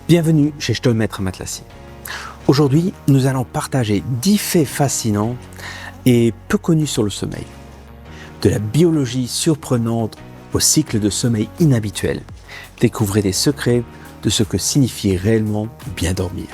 Bienvenue chez Stolmetre Matelassier. Aujourd'hui, nous allons partager 10 faits fascinants et peu connus sur le sommeil. De la biologie surprenante au cycle de sommeil inhabituel, découvrez des secrets de ce que signifie réellement bien dormir.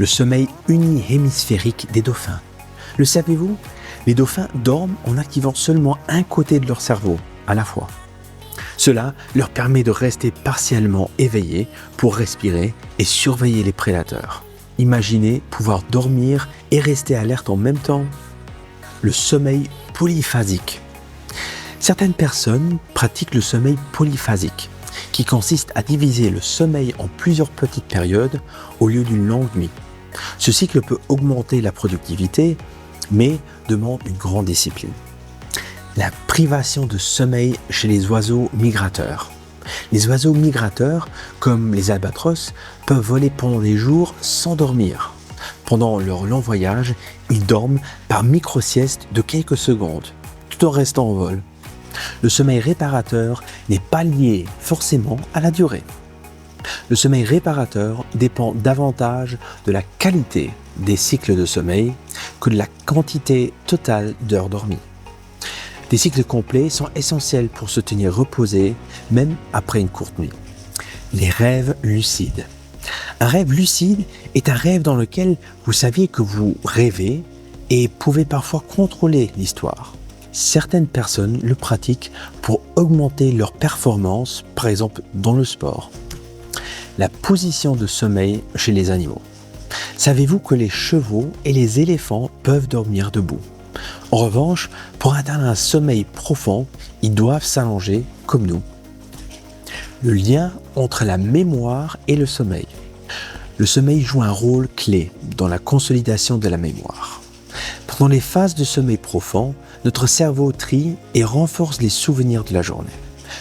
Le sommeil unihémisphérique des dauphins. Le savez-vous? Les dauphins dorment en activant seulement un côté de leur cerveau à la fois. Cela leur permet de rester partiellement éveillés pour respirer et surveiller les prédateurs. Imaginez pouvoir dormir et rester alerte en même temps. Le sommeil polyphasique. Certaines personnes pratiquent le sommeil polyphasique, qui consiste à diviser le sommeil en plusieurs petites périodes au lieu d'une longue nuit. Ce cycle peut augmenter la productivité, mais demande une grande discipline. La privation de sommeil chez les oiseaux migrateurs. Les oiseaux migrateurs, comme les albatros, peuvent voler pendant des jours sans dormir. Pendant leur long voyage, ils dorment par micro-sieste de quelques secondes, tout en restant en vol. Le sommeil réparateur n'est pas lié forcément à la durée. Le sommeil réparateur dépend davantage de la qualité des cycles de sommeil que de la quantité totale d'heures dormies. Des cycles complets sont essentiels pour se tenir reposé, même après une courte nuit. Les rêves lucides. Un rêve lucide est un rêve dans lequel vous saviez que vous rêvez et pouvez parfois contrôler l'histoire. Certaines personnes le pratiquent pour augmenter leur performance, par exemple dans le sport. La position de sommeil chez les animaux. Savez-vous que les chevaux et les éléphants peuvent dormir debout? En revanche, pour atteindre un sommeil profond, ils doivent s'allonger comme nous. Le lien entre la mémoire et le sommeil. Le sommeil joue un rôle clé dans la consolidation de la mémoire. Pendant les phases de sommeil profond, notre cerveau trie et renforce les souvenirs de la journée.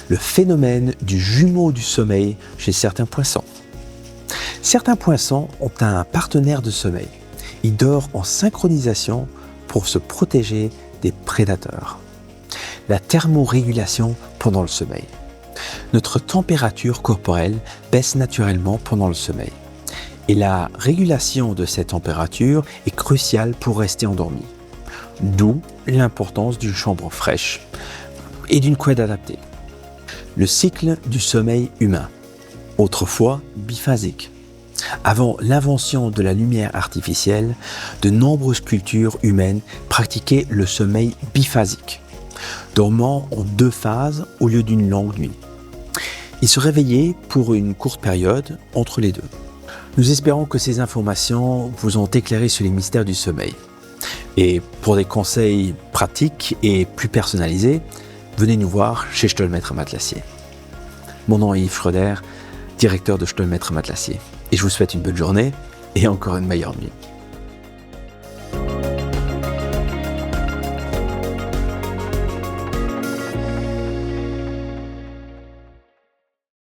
Le phénomène du jumeau du sommeil chez certains poissons. Certains poissons ont un partenaire de sommeil. Il dort en synchronisation pour se protéger des prédateurs. La thermorégulation pendant le sommeil. Notre température corporelle baisse naturellement pendant le sommeil. Et la régulation de cette température est cruciale pour rester endormi. D'où l'importance d'une chambre fraîche et d'une couette adaptée. Le cycle du sommeil humain, autrefois biphasique. Avant l'invention de la lumière artificielle, de nombreuses cultures humaines pratiquaient le sommeil biphasique, dormant en 2 phases au lieu d'une longue nuit. Ils se réveillaient pour une courte période entre les deux. Nous espérons que ces informations vous ont éclairé sur les mystères du sommeil. Et pour des conseils pratiques et plus personnalisés, venez nous voir chez Stolmetre Matelassier. Mon nom est Yves Schroeder, directeur de Stolmetre Matelassier. Et je vous souhaite une bonne journée et encore une meilleure nuit.